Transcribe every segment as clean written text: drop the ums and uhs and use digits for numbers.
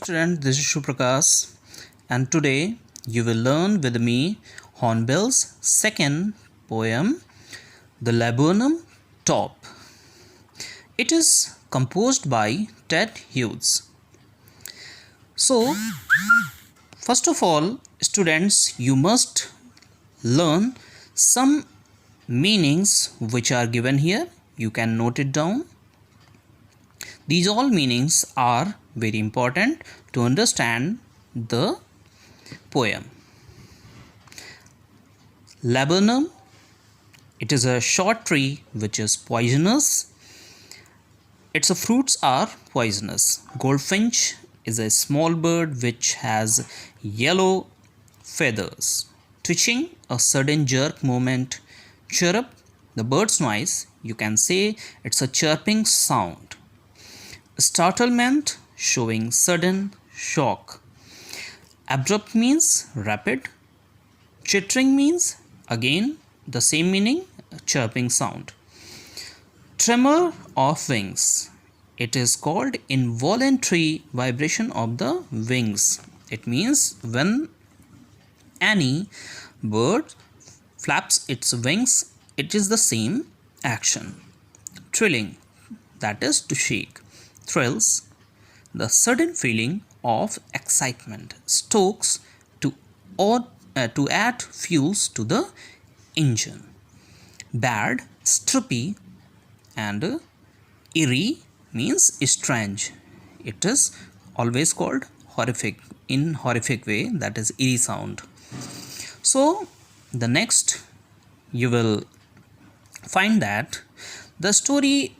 Student, this is Shuprakash, and today you will learn with me Hornbill's second poem, The Laburnum Top. It is composed by Ted Hughes. So, first of all, students, you must learn some meanings which are given here. You can note it down. These all meanings are very important to understand the poem. Laburnum, it is a short tree which is poisonous. Its fruits are poisonous. Goldfinch is a small bird which has yellow feathers. Twitching, a sudden jerk movement. Chirrup, the bird's noise, you can say it's a chirping sound. Startlement, showing sudden shock. Abrupt means rapid. Chittering means again the same meaning, chirping sound. Tremor of wings, it is called involuntary vibration of the wings. It means when any bird flaps its wings, it is the same action. Trilling, that is to shake. Thrills, the sudden feeling of excitement. Stokes, to add fuels to the engine. Bad, strippy, and eerie means strange. It is always called horrific, in horrific way, that is eerie sound. So the next you will find that the story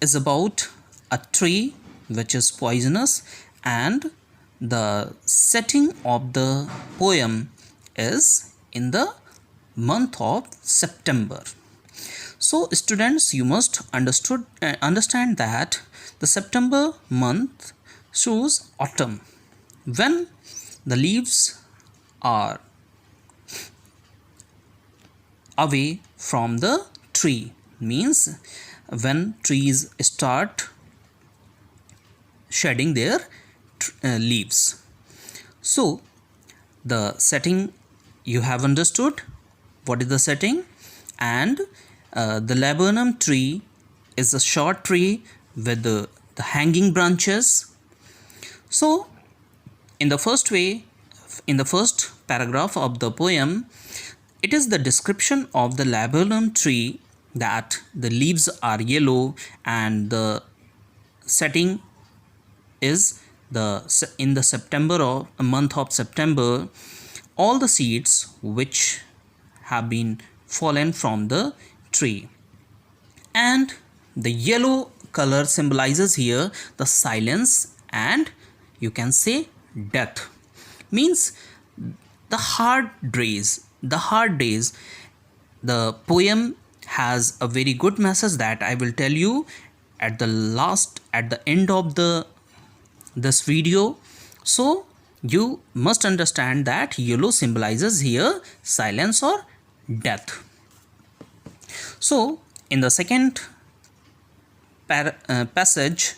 is about a tree which is poisonous, and the setting of the poem is in the month of September. So students, you must understand that the September month shows autumn, when the leaves are away from the tree, means when trees start shedding their leaves. So the setting you have understood, what is the setting, and the laburnum tree is a short tree with the hanging branches. So in the first paragraph of the poem, it is the description of the laburnum tree, that the leaves are yellow, and the setting is in the September, or a month of September, all the seeds which have been fallen from the tree, and the yellow color symbolizes here the silence, and you can say death, means the hard days. The poem has a very good message that I will tell you at the end of this video. So you must understand that yellow symbolizes here silence or death. So in the second passage,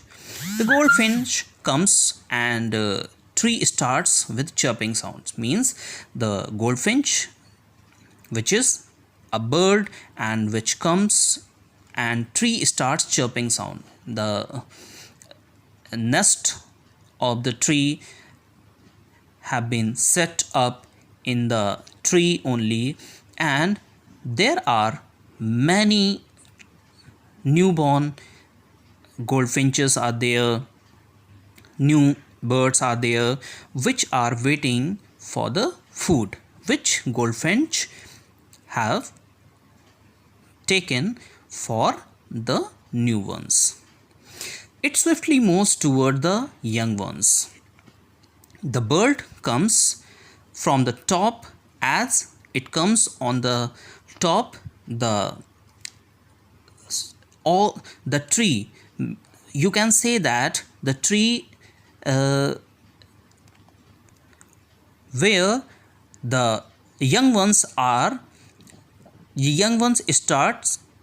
the goldfinch comes, and tree starts with chirping sounds, means the goldfinch, which is a bird and which comes, and tree starts chirping sound. The nest of the tree have been set up in the tree only, and there are many newborn goldfinches are there, new birds are there, which are waiting for the food which goldfinch have taken for the new ones. It swiftly moves toward the young ones. The bird comes from the top. As it comes on the top, the tree, you can say that the tree where the young ones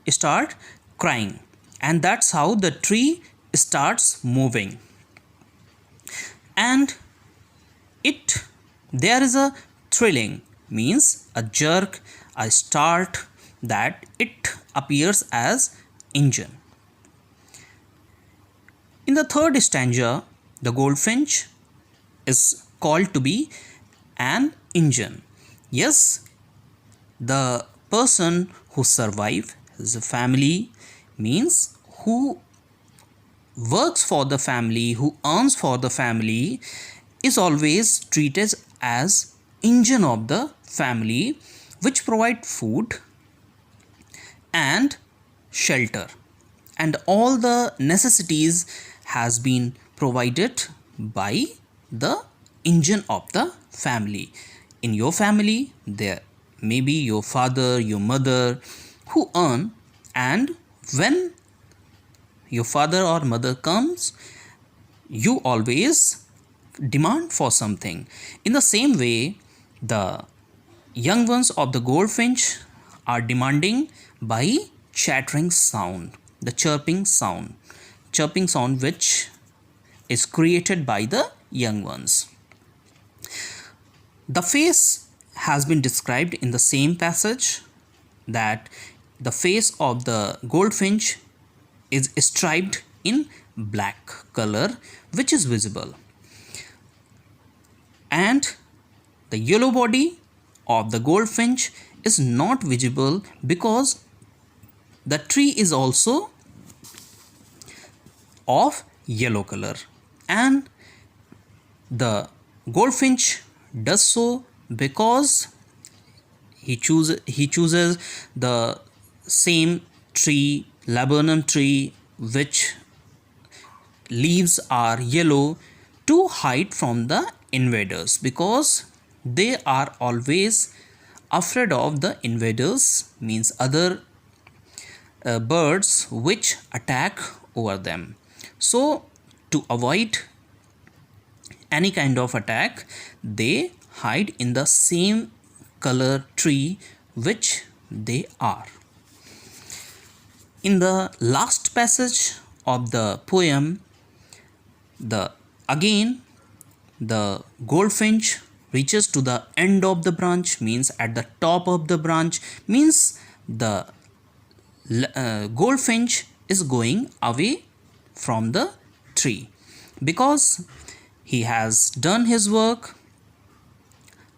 start crying, and that's how the tree starts moving. and it there is a thrilling, means a jerk, a start, that it appears as engine. In the third stanza, the goldfinch is called to be an engine. Yes, the person who survive his family, means who works for the family, who earns for the family, is always treated as engine of the family, which provide food and shelter, and all the necessities has been provided by the engine of the family. In your family there may be your father, your mother, who earn, and when your father or mother comes, you always demand for something. In the same way, the young ones of the goldfinch are demanding by chattering sound, the chirping sound which is created by the young ones. The face has been described in the same passage, that the face of the goldfinch is striped in black color, which is visible, and the yellow body of the goldfinch is not visible because the tree is also of yellow color, and the goldfinch does so because he chooses the same tree, laburnum tree, which leaves are yellow, to hide from the invaders, because they are always afraid of the invaders, means other birds which attack over them. So to avoid any kind of attack, they hide in the same color tree which they are. In the last passage of the poem, the goldfinch reaches to the end of the branch, means at the top of the branch, means the goldfinch is going away from the tree because he has done his work.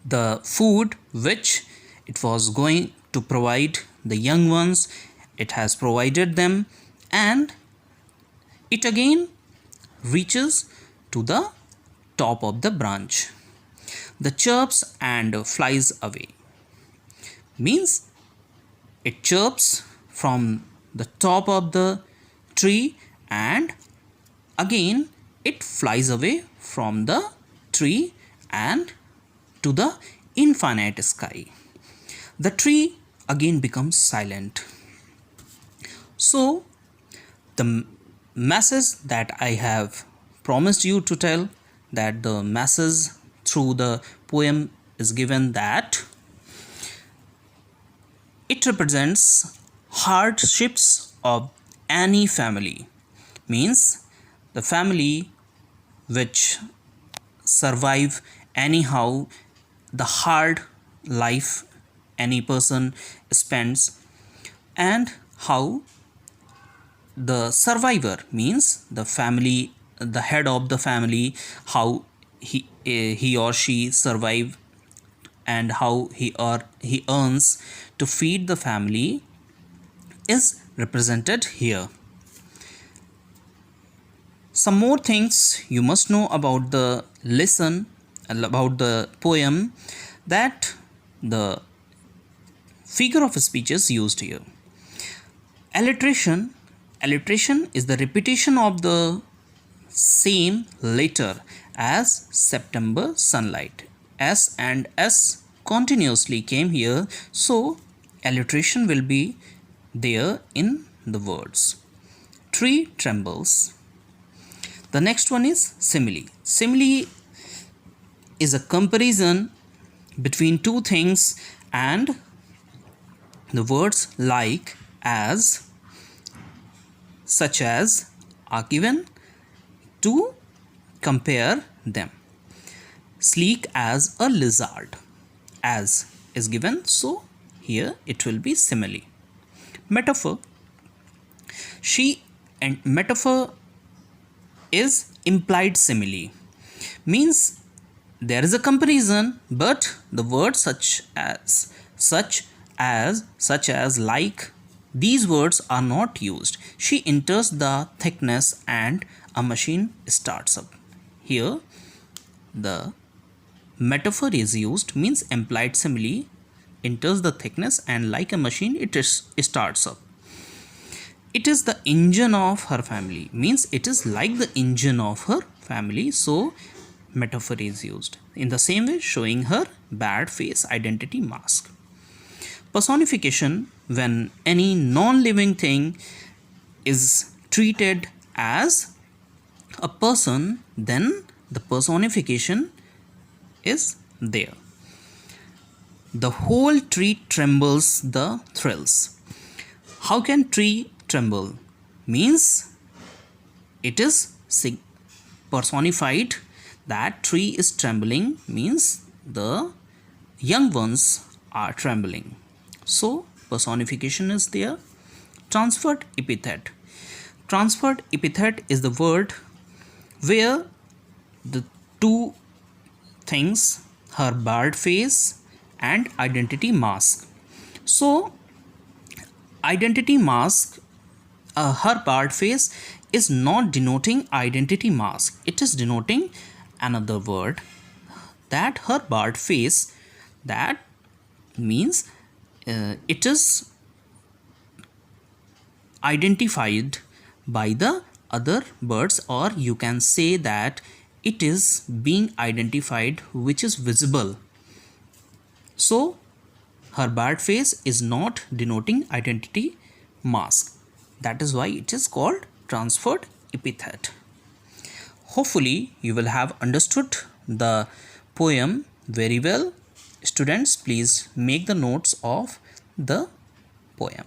The food which it was going to provide the young ones, it has provided them, and it again reaches to the top of the branch. The chirps and flies away, means it chirps from the top of the tree and again it flies away from the tree and to the infinite sky. The tree again becomes silent. So the message that I have promised you to tell, that the message through the poem is given, that it represents hardships of any family, means the family which survive anyhow the hard life any person spends, and how the survivor, means the family, the head of the family, how he or she survive and how he earns to feed the family, is represented here. Some more things you must know about the lesson, about the poem, that the figure of speech is used here. Alliteration is the repetition of the same letter as September sunlight. S and S continuously came here, so alliteration will be there in the words. Tree trembles. The next one is simile. Simile is a comparison between two things, and the words like, as, such as are given to compare them. Sleek as a lizard, as is given, so here it will be simile. Metaphor. She and metaphor is implied simile, means there is a comparison, but the words such as, like, these words are not used. She enters the thickness and a machine starts up. Here the metaphor is used, means implied simile, enters the thickness and like a machine it starts up. It is the engine of her family, means it is like the engine of her family, so metaphor is used. In the same way, showing her bad face, identity mask. Personification, when any non-living thing is treated as a person, then the personification is there. The whole tree trembles the thrills. How can tree tremble? Means it is personified, that tree is trembling, means the young ones are trembling. So personification is there. Transferred epithet. Transferred epithet is the word where the two things, her barred face and identity mask. So identity mask, her barred face is not denoting identity mask, it is denoting another word, that her barred face, that means it is identified by the other birds, or you can say that it is being identified which is visible. So her barred face is not denoting identity mask. That is why it is called transferred epithet. Hopefully you will have understood the poem very well. Students, please make the notes of the poem.